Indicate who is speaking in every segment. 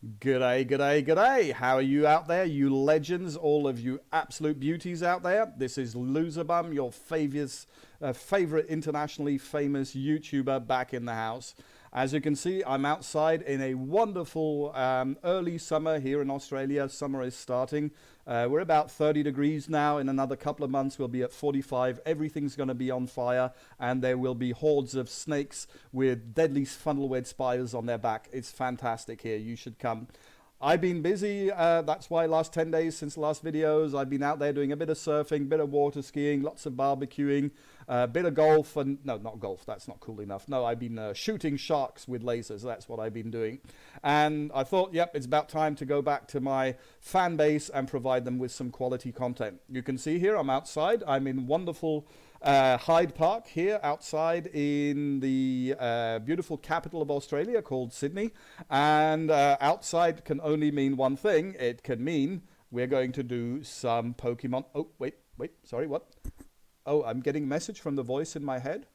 Speaker 1: G'day, g'day, g'day. How are you out there, you legends, all of you absolute beauties out there? This is LuzrBum, your favorite internationally famous YouTuber back in the house. As you can see, I'm outside in a wonderful early summer here in Australia. Summer is starting. We're about 30 degrees now. In another couple of months, we'll be at 45. Everything's going to be on fire, and there will be hordes of snakes with deadly funnel-web spiders on their back. It's fantastic here. You should come. I've been busy, that's why last 10 days since the last videos, I've been out there doing a bit of surfing, bit of water skiing, lots of barbecuing, a bit of golf, and no, not golf, that's not cool enough. No, I've been shooting sharks with lasers, that's what I've been doing. And I thought, yep, it's about time to go back to my fan base and provide them with some quality content. You can see here, I'm outside, I'm in wonderful Hyde Park here outside in the beautiful capital of Australia called Sydney, and outside can only mean one thing. It can mean we're going to do some Pokemon. Oh, wait, sorry, what? Oh, I'm getting a message from the voice in my head.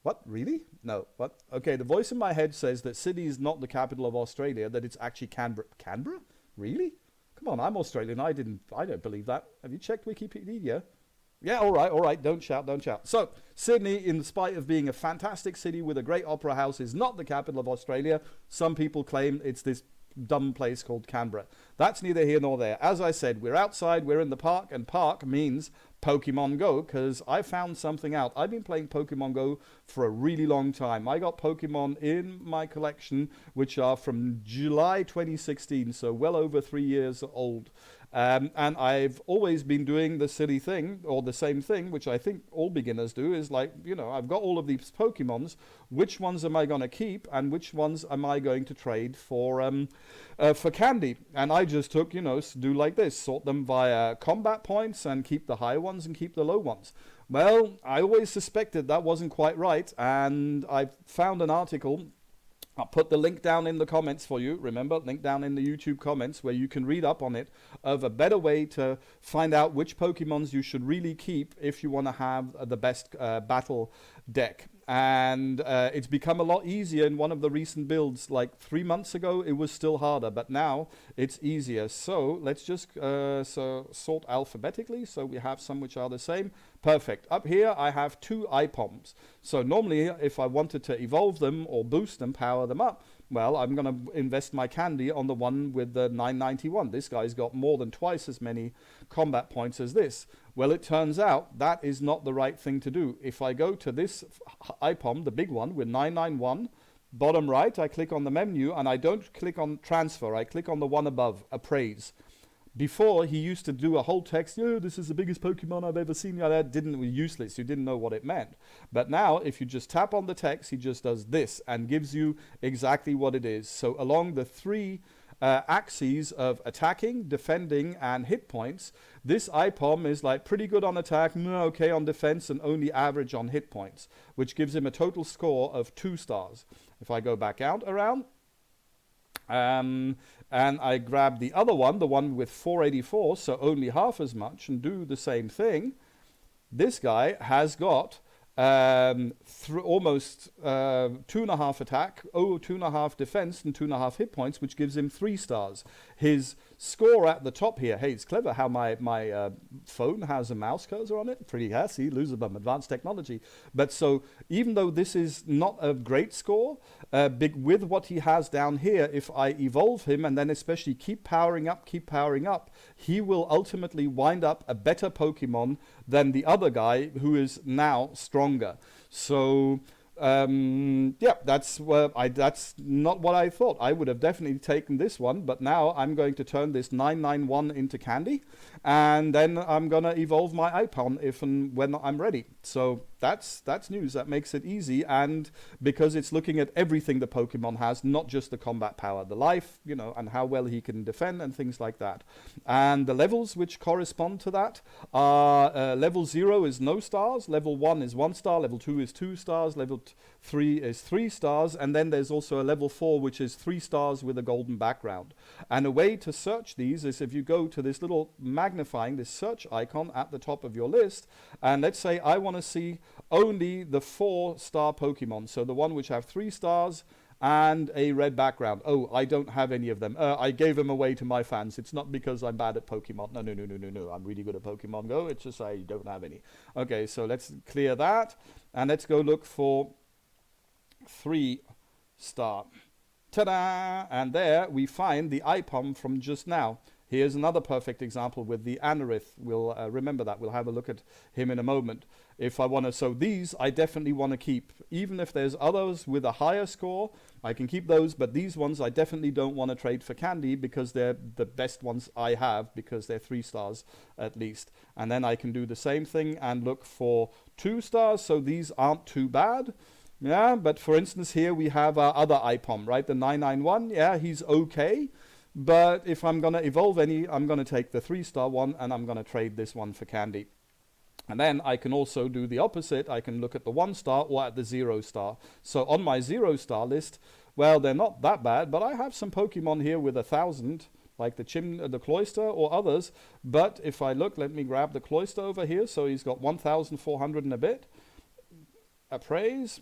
Speaker 1: What, really? No, what? Okay, the voice in my head says that Sydney is not the capital of Australia, that it's actually Canberra. Canberra? Really? Come on, I'm Australian. I don't believe that. Have you checked Wikipedia? Yeah, all right, don't shout, don't shout. So, Sydney, in spite of being a fantastic city with a great opera house, is not the capital of Australia. Some people claim it's this dumb place called Canberra. That's neither here nor there. As I said, we're outside, we're in the park, and park means Pokemon Go, because I found something out. I've been playing Pokemon Go for a really long time. I got Pokemon in my collection, which are from July 2016, so well over 3 years old. And I've always been doing the silly thing, or the same thing, which I think all beginners do, is like, you know, I've got all of these Pokemons. Which ones am I going to keep, and which ones am I going to trade for candy? And I just took, you know, do like this, sort them via combat points and keep the high ones and keep the low ones. Well, I always suspected that wasn't quite right, and I found an article. I'll put the link down in the comments for you. Remember, link down in the YouTube comments where you can read up on it of a better way to find out which Pokemons you should really keep if you want to have the best battle deck. And it's become a lot easier in one of the recent builds. Like 3 months ago, it was still harder, but now it's easier. So let's just sort alphabetically. So we have some which are the same. Perfect. Up here, I have 2 IPOMs. So normally, if I wanted to evolve them or boost them, power them up, well, I'm going to invest my candy on the one with the 991. This guy's got more than twice as many combat points as this. Well, it turns out that is not the right thing to do. If I go to this IPOM, the big one with 991, bottom right, I click on the menu and I don't click on transfer. I click on the one above, appraise. Before, he used to do a whole text, "Oh, this is the biggest Pokemon I've ever seen." Yeah, that was useless. You didn't know what it meant. But now, if you just tap on the text, he just does this and gives you exactly what it is. So along the 3 axes of attacking, defending, and hit points, this IPOM is like pretty good on attack, okay on defense, and only average on hit points, which gives him a total score of 2 stars. If I go back out around, and I grab the other one, the one with 484, so only half as much, and do the same thing, this guy has got almost 2.5 attack, 2.5 defense, and 2.5 hit points, which gives him 3 stars. His score at the top here, hey, it's clever how my phone has a mouse cursor on it. Pretty hassy, LuzrBum, advanced technology. But so, even though this is not a great score, with what he has down here, if I evolve him and then especially keep powering up, he will ultimately wind up a better Pokemon than the other guy who is now stronger. So yeah, that's not what I thought. I would have definitely taken this one, but now I'm going to turn this 991 into candy, and then I'm gonna evolve my Ipon if and when I'm ready. So that's news. That makes it easy, and because it's looking at everything the Pokemon has, not just the combat power, the life, you know, and how well he can defend and things like that. And the levels which correspond to that are level 0 is no stars, level 1 is 1 star, level 2 is 2 stars, level 3 is 3 stars, and then there's also a level 4 which is 3 stars with a golden background. And a way to search these is if you go to this little magnifying, this search icon at the top of your list, and let's say I want to see only the 4-star Pokemon, so the one which have 3 stars and a red background. Oh, I don't have any of them. I gave them away to my fans. It's not because I'm bad at Pokemon. No. I'm really good at Pokemon Go. It's just I don't have any. Okay, so let's clear that. And let's go look for 3-star. Ta-da! And there we find the IPOM from just now. Here's another perfect example with the Anorith. We'll remember that. We'll have a look at him in a moment. If I want to, so these I definitely want to keep. Even if there's others with a higher score, I can keep those. But these ones I definitely don't want to trade for candy because they're the best ones I have because they're 3 stars at least. And then I can do the same thing and look for 2 stars. So these aren't too bad. Yeah, but for instance, here we have our other IPOM, right? The 991. Yeah, he's okay. But if I'm going to evolve any, I'm going to take the 3-star one and I'm going to trade this one for candy. And then I can also do the opposite. I can look at the 1-star or at the 0-star. So on my 0-star list, well, they're not that bad, but I have some Pokemon here with 1,000, like the Cloyster or others. But if I look, let me grab the Cloyster over here. So he's got 1,400 and a bit. Appraise.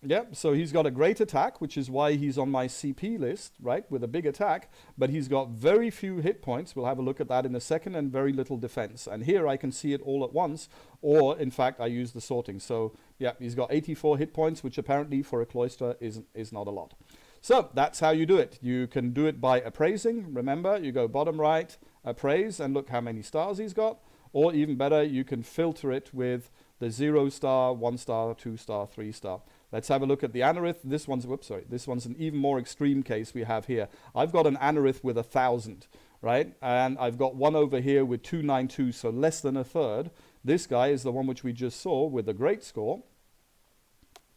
Speaker 1: Yep, so he's got a great attack, which is why he's on my CP list, right, with a big attack, but he's got very few hit points. We'll have a look at that in a second, and very little defense. And here I can see it all at once, or in fact, I use the sorting. So, yeah, he's got 84 hit points, which apparently for a Cloyster is not a lot. So, that's how you do it. You can do it by appraising. Remember, you go bottom right, appraise, and look how many stars he's got. Or even better, you can filter it with the 0-star, 1-star, 2-star, 3-star. Let's have a look at the Anorith. This one's an even more extreme case we have here. I've got an Anorith with 1,000, right? And I've got one over here with 292, so less than a third. This guy is the one which we just saw with a great score.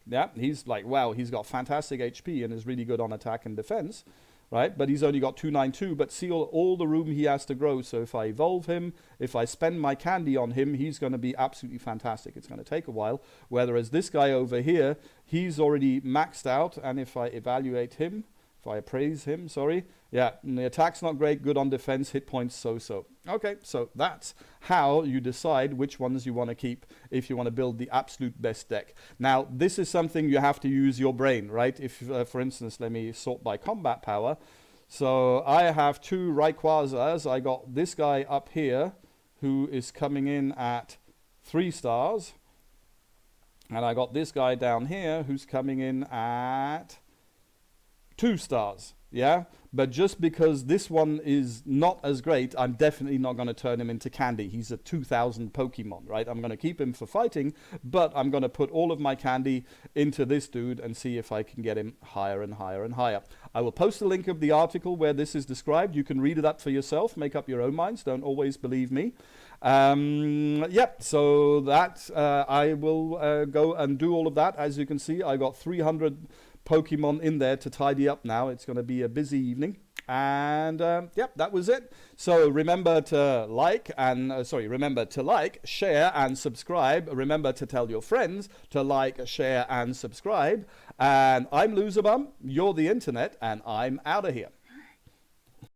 Speaker 1: Yeah, he's like, wow, he's got fantastic HP and is really good on attack and defense, right? But he's only got 292, but see all the room he has to grow. So if I evolve him, if I spend my candy on him, he's going to be absolutely fantastic. It's going to take a while. Whereas this guy over here, he's already maxed out. And if I evaluate him, if I appraise him, yeah, and the attack's not great, good on defense, hit points so-so. Okay, so that's how you decide which ones you want to keep if you want to build the absolute best deck. Now, this is something you have to use your brain, right? If, for instance, let me sort by combat power. So I have 2 Rayquazas. I got this guy up here who is coming in at 3 stars. And I got this guy down here who's coming in at 2 stars. Yeah, but just because this one is not as great, I'm definitely not going to turn him into candy. He's a 2,000 Pokemon, right? I'm going to keep him for fighting, but I'm going to put all of my candy into this dude and see if I can get him higher and higher and higher. I will post a link of the article where this is described. You can read it up for yourself, make up your own minds. Don't always believe me. Yep, so that I will go and do all of that. As you can see, I got 300 Pokemon in there to tidy up now. It's going to be a busy evening. And yep, that was it. So remember to like and remember to like, share and subscribe. Remember to tell your friends to like, share and subscribe. And I'm LuzrBum, you're the internet, and I'm out of here.